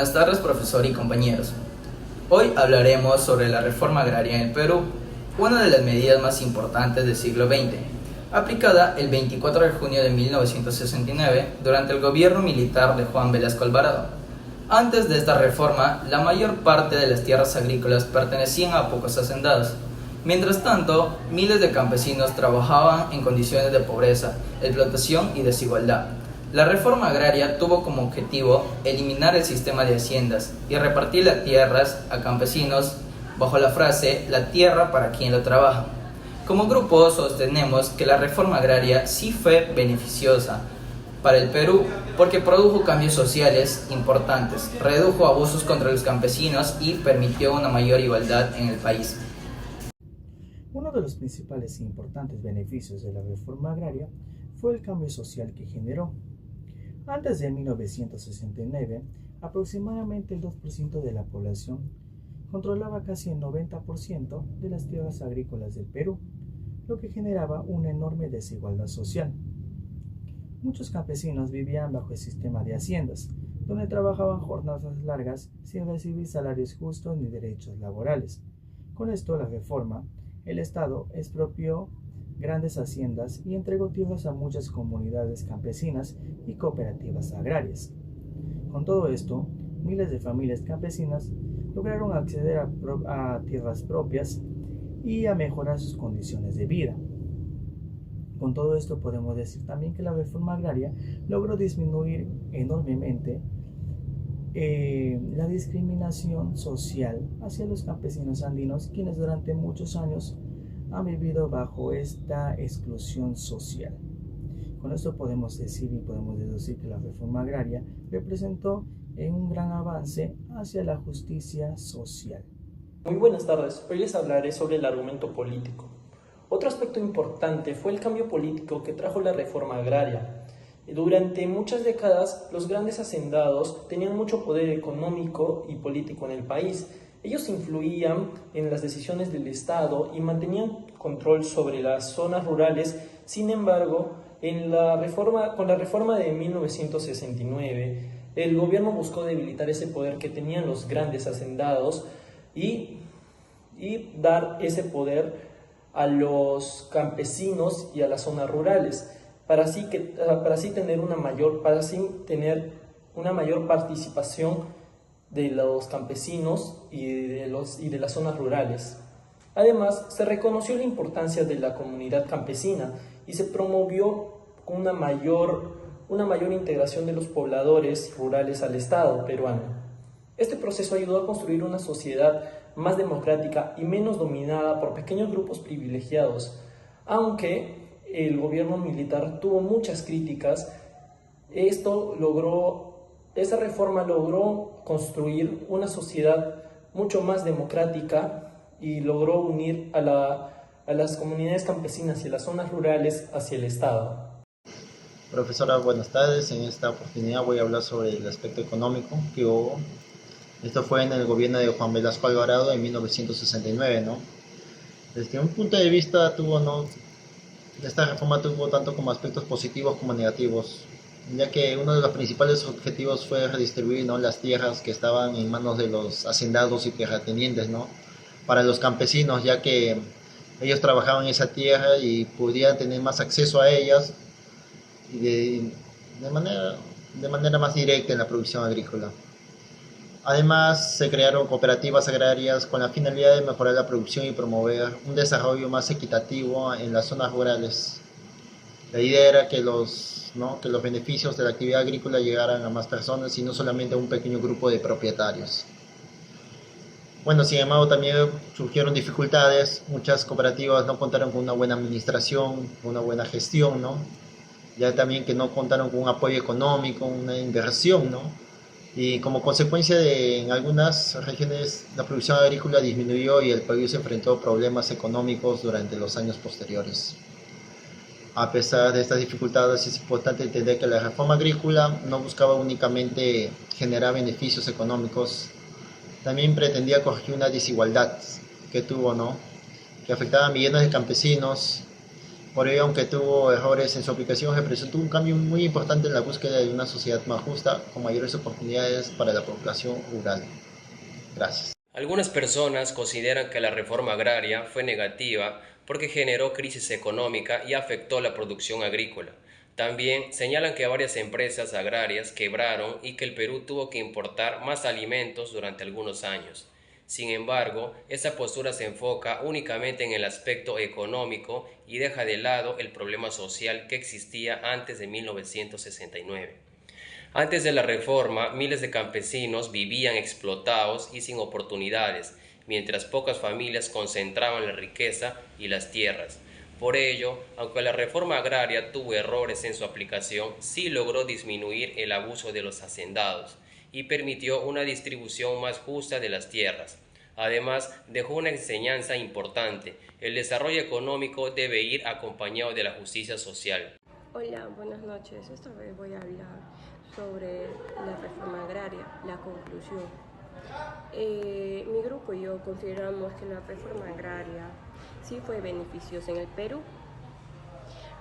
Buenas tardes, profesor y compañeros. Hoy hablaremos sobre la reforma agraria en el Perú, una de las medidas más importantes del siglo XX, aplicada el 24 de junio de 1969 durante el gobierno militar de Juan Velasco Alvarado. Antes de esta reforma, la mayor parte de las tierras agrícolas pertenecían a pocos hacendados. Mientras tanto, miles de campesinos trabajaban en condiciones de pobreza, explotación y desigualdad. La reforma agraria tuvo como objetivo eliminar el sistema de haciendas y repartir las tierras a campesinos bajo la frase "la tierra para quien lo trabaja". Como grupo sostenemos que la reforma agraria sí fue beneficiosa para el Perú porque produjo cambios sociales importantes, redujo abusos contra los campesinos y permitió una mayor igualdad en el país. Uno de los principales e importantes beneficios de la reforma agraria fue el cambio social que generó. Antes de 1969, aproximadamente el 2% de la población controlaba casi el 90% de las tierras agrícolas del Perú, lo que generaba una enorme desigualdad social. Muchos campesinos vivían bajo el sistema de haciendas, donde trabajaban jornadas largas sin recibir salarios justos ni derechos laborales. Con esto, la reforma, el Estado expropió grandes haciendas y entregó tierras a muchas comunidades campesinas y cooperativas agrarias. Con todo esto, miles de familias campesinas lograron acceder a tierras propias y a mejorar sus condiciones de vida. Con todo esto podemos decir también que la reforma agraria logró disminuir enormemente la discriminación social hacia los campesinos andinos, quienes durante muchos años han vivido bajo esta exclusión social. Con esto podemos decir y podemos deducir que la reforma agraria representó un gran avance hacia la justicia social. Muy buenas tardes, hoy les hablaré sobre el argumento político. Otro aspecto importante fue el cambio político que trajo la reforma agraria. Durante muchas décadas, los grandes hacendados tenían mucho poder económico y político en el país. Ellos influían en las decisiones del Estado y mantenían control sobre las zonas rurales. Sin embargo, con la reforma de 1969, el gobierno buscó debilitar ese poder que tenían los grandes hacendados y dar ese poder a los campesinos y a las zonas rurales, para así tener una mayor participación de los campesinos y de las zonas rurales. Además, se reconoció la importancia de la comunidad campesina y se promovió una mayor integración de los pobladores rurales al Estado peruano. Este proceso ayudó a construir una sociedad más democrática y menos dominada por pequeños grupos privilegiados. Aunque el gobierno militar tuvo muchas críticas, esa reforma logró construir una sociedad mucho más democrática y logró unir a las comunidades campesinas y a las zonas rurales hacia el Estado. Profesora, buenas tardes. En esta oportunidad voy a hablar sobre el aspecto económico que hubo. Esto fue en el gobierno de Juan Velasco Alvarado en 1969, ¿no? Desde un punto de vista esta reforma tuvo tanto como aspectos positivos como negativos, ya que uno de los principales objetivos fue redistribuir, ¿no?, las tierras que estaban en manos de los hacendados y terratenientes, ¿no?, para los campesinos, ya que ellos trabajaban en esa tierra y podían tener más acceso a ellas y de manera más directa en la producción agrícola. Además, se crearon cooperativas agrarias con la finalidad de mejorar la producción y promover un desarrollo más equitativo en las zonas rurales. La idea era que los beneficios de la actividad agrícola llegaran a más personas y no solamente a un pequeño grupo de propietarios. Bueno, sin embargo, también surgieron dificultades. Muchas cooperativas no contaron con una buena administración, una buena gestión, ¿no? Ya también que no contaron con un apoyo económico, una inversión, ¿no? Y como consecuencia en algunas regiones la producción agrícola disminuyó y el país se enfrentó a problemas económicos durante los años posteriores. A pesar de estas dificultades, es importante entender que la reforma agrícola no buscaba únicamente generar beneficios económicos, también pretendía corregir una desigualdad que tuvo, ¿no?, que afectaba a millones de campesinos Por ello, aunque tuvo errores en su aplicación, representó un cambio muy importante en la búsqueda de una sociedad más justa, con mayores oportunidades para la población rural. Gracias. Algunas personas consideran que la reforma agraria fue negativa porque generó crisis económica y afectó la producción agrícola. También señalan que varias empresas agrarias quebraron y que el Perú tuvo que importar más alimentos durante algunos años. Sin embargo, esta postura se enfoca únicamente en el aspecto económico y deja de lado el problema social que existía antes de 1969. Antes de la reforma, miles de campesinos vivían explotados y sin oportunidades, mientras pocas familias concentraban la riqueza y las tierras. Por ello, aunque la reforma agraria tuvo errores en su aplicación, sí logró disminuir el abuso de los hacendados y permitió una distribución más justa de las tierras. Además, dejó una enseñanza importante: el desarrollo económico debe ir acompañado de la justicia social. Hola, buenas noches. Esta vez voy a hablar sobre la reforma agraria, la conclusión. Mi grupo y yo consideramos que la reforma agraria sí fue beneficiosa en el Perú,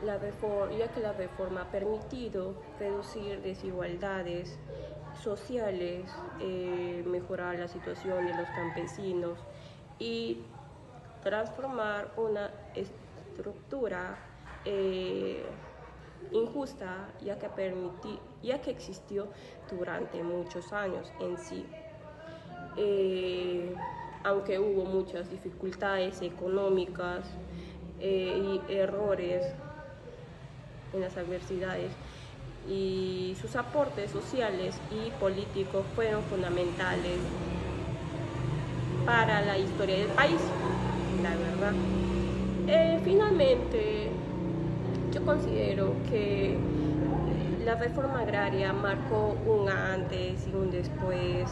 ya que la reforma ha permitido reducir desigualdades sociales, mejorar la situación de los campesinos y transformar una estructura injusta, ya que existió durante muchos años en sí. Aunque hubo muchas dificultades económicas y errores en las adversidades, y sus aportes sociales y políticos fueron fundamentales para la historia del país, la verdad. Finalmente, yo considero que la reforma agraria marcó un antes y un después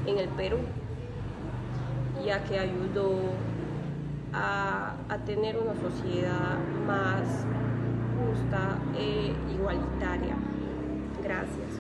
en el Perú, ya que ayudó a tener una sociedad más justa e igualitaria. Gracias.